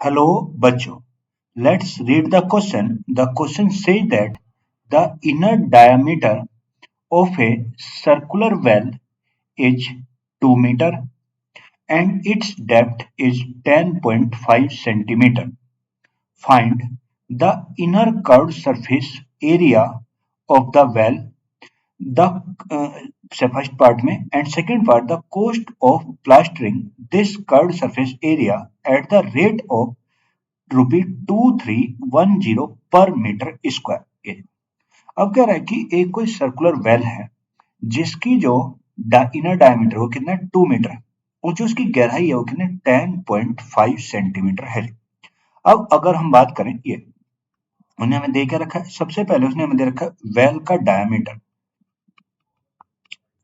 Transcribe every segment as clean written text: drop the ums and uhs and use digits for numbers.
Hello, बच्चों. Let's read the question. The question says that the inner diameter of a circular well is 2 meter and its depth is 10.5 centimeter. Find the inner curved surface area of the well. The first part में and second part the cost of plastering this curved surface area at the rate of ₹2310 पर metre square. अब कह रहा है कि एक कोई circular well है जिसकी जो इनर डायमीटर वो कितना 2 मीटर है और जो उसकी गहराई है वो कितने 10.5 सेंटीमीटर है। अब अगर हम बात करें ये उन्हें हमें दे के रखा है, सबसे पहले उसने हमें दे रखा है वेल का डायमीटर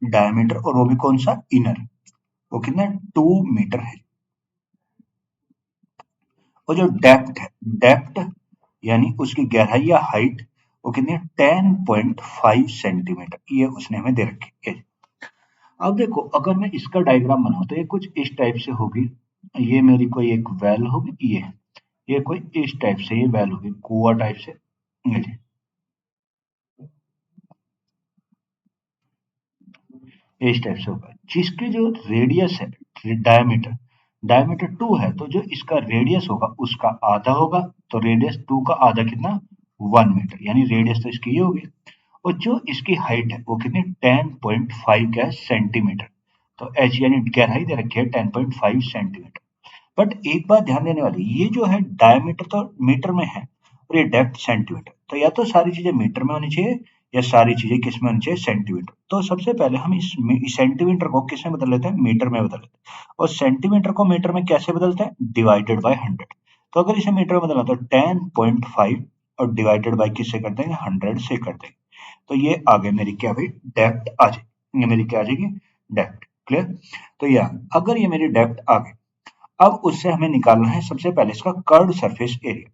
डायमीटर और वो भी कौन सा इनर, वो कितना 2 मीटर है। और जो डेप्थ है, डेप्थ यानी उसकी गहराई या हाइट वो कितनी है 10.5 सेंटीमीटर, ये उसने हमें दे रखी है। अब देखो अगर मैं इसका डायग्राम बनाऊं तो ये कुछ इस टाइप से होगी। ये मेरी कोई एक वेल होगी, ये कोई इस टाइप से ये वेल होगी, कुआ टाइप से। ये इस टाइप से होगा जिसके जो रेडियस है डायमीटर डायमीटर 2 है तो जो इसका रेडियस होगा उसका आधा होगा। तो रेडियस 2 का आधा कितना 1 मीटर, यानी रेडियस तो इसकी ये होगी। और जो इसकी हाइट है वो कितनी 10.5 क्या है सेंटीमीटर। तो एच यानी गहराई दे रखी है 10.5 सेंटीमीटर। बट एक बात ध्यान देने वाली, ये जो है डायमीटर तो मीटर में है और ये डेप्थ सेंटीमीटर, तो या तो सारी चीजें मीटर में होनी चाहिए या सारी चीजें किस में होनी चाहिए सेंटीमीटर। तो सबसे पहले हम इस सेंटीमीटर को किस में बदल लेते हैं, मीटर में बदल लेते हैं। और सेंटीमीटर को मीटर में कैसे बदलते हैं, डिवाइडेड बाय 100। तो अगर इसे मीटर में बदलना तो 10.5 और डिवाइडेड बाय किससे कर देंगे 100 से कर देंगे। तो ये आगे मेरी क्या भाई डेप्थ आ जाएगी, ये मेरी क्या आ जाएगी डेप्थ। क्लियर। तो यह अगर ये मेरी डेप्थ आ गई, अब उससे हमें निकालना है सबसे पहले इसका कर्व्ड सरफेस एरिया।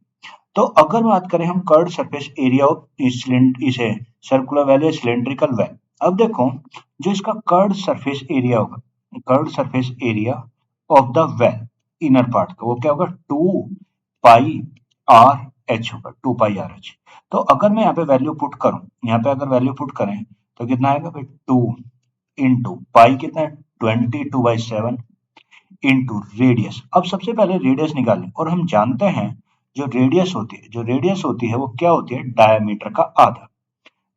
तो अगर बात करें हम कर्व्ड सरफेस एरिया ऑफ इसे सर्कुलर वेल या सिलेंड्रिकल वेल। अब देखो जो इसका कर्व्ड सरफेस एरिया होगा, curved surface area of the well inner part का वो क्या होगा 2 पाई आर एच होगा, 2 पाई आर एच। तो अगर मैं यहाँ पे वैल्यू पुट करूं, यहाँ पे अगर वैल्यू पुट करें तो कितना आएगा भाई 2 इंटू पाई कितना है 22/7 इनटू रेडियस। अब सबसे पहले रेडियस निकालें और हम जानते हैं जो रेडियस होती है वो क्या होती है डायमीटर का आधा।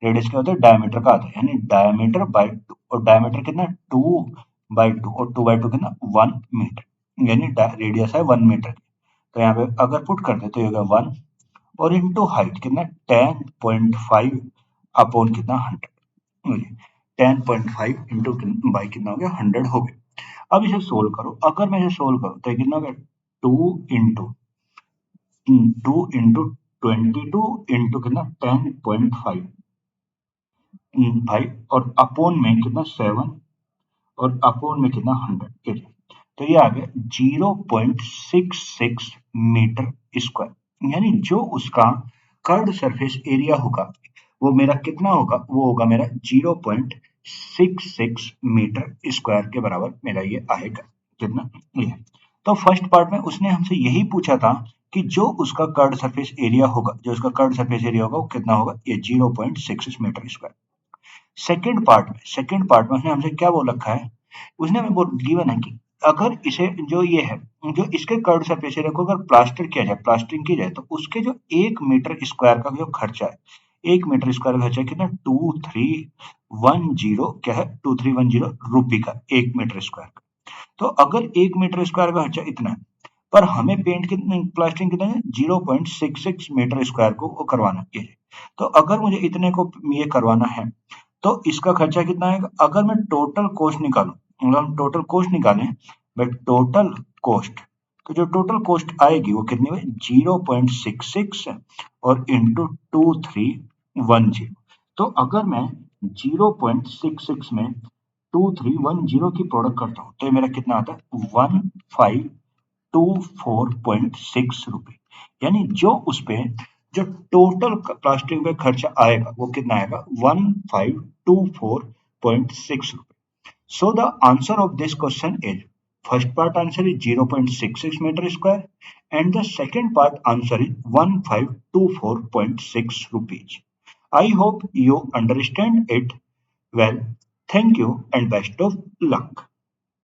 रेडियस क्या होता है डायमीटर का आधा, यानी डायमीटर बाय 2। और डायमीटर कितना 2/2 और 2/2 कितना 1 मीटर, यानी रेडियस है 1 मीटर की। तो यहाँ पे अगर पुट कर दे तो ये होगा 1 और इनटू हाइट कितना 10.5 अपॉन कितना 100। 10.5 इंटू बाई कितना हो गया 100 हो गया। अब इसे सोल्व करो, अगर मैं इसे सोल्व करूं तो ये कितना हो गया 2 इंटू 22 इंटू कितना 10.5 भाई और अपॉन में कितना 7 और अपॉन में कितना 100। तो ये आ गया 0.66 मीटर स्क्वायर, यानी जो उसका कर्व्ड सरफेस एरिया होगा वो मेरा कितना होगा, वो होगा मेरा 0.66 मीटर स्क्वायर के बराबर मेरा ये आएगा। कितना ये, तो फर्स्ट पार्ट में उसने हमसे यही पूछा था कि जो उसका कर्व्ड सरफेस एरिया होगा, जो उसका कर्व्ड सरफेस एरिया होगा वो कितना होगा, ये 0.66 मीटर स्क्वायर। सेकंड पार्ट में उसने हमसे क्या बोल रखा है, उसने हमें गिवन है कि अगर इसे जो ये है जो इसके कर्व सरफेस एरिया को अगर प्लास्टर किया जाए, प्लास्टरिंग की जाए तो उसके जो 1 मीटर स्क्वायर का जो खर्चा है, 1 मीटर स्क्वायर का खर्चा कितना 2310 क्या है 2310 रुपये का 1 मीटर स्क्वायर का। तो अगर 1 मीटर स्क्वायर का खर्चा इतना है पर हमें पेंट कितने प्लास्टरिंग कितना है 0.66 मीटर स्क्वायर को वो करवाना है। तो अगर मुझे इतने को ये करवाना है तो इसका खर्चा कितना आएगा, अगर मैं टोटल कॉस्ट निकालूं, अगर हम टोटल कॉस्ट निकालें बट टोटल कॉस्ट, तो जो टोटल कॉस्ट आएगी वो कितनी है 0.66 और इंटू 2310। तो अगर मैं 0.66 में 2310 की प्रोडक्ट करता हूँ तो ये मेरा कितना आता है 1524.6 रुपए, यानी जो उस पे जो टोटल प्लास्टिक पे खर्चा आएगा वो कितना आएगा 1524.6 रुपए। So the answer of this question is First part answer is 0.66 meter square and the second part answer is 1524.6 rupees. I hope you understand it well. Thank you and best of luck.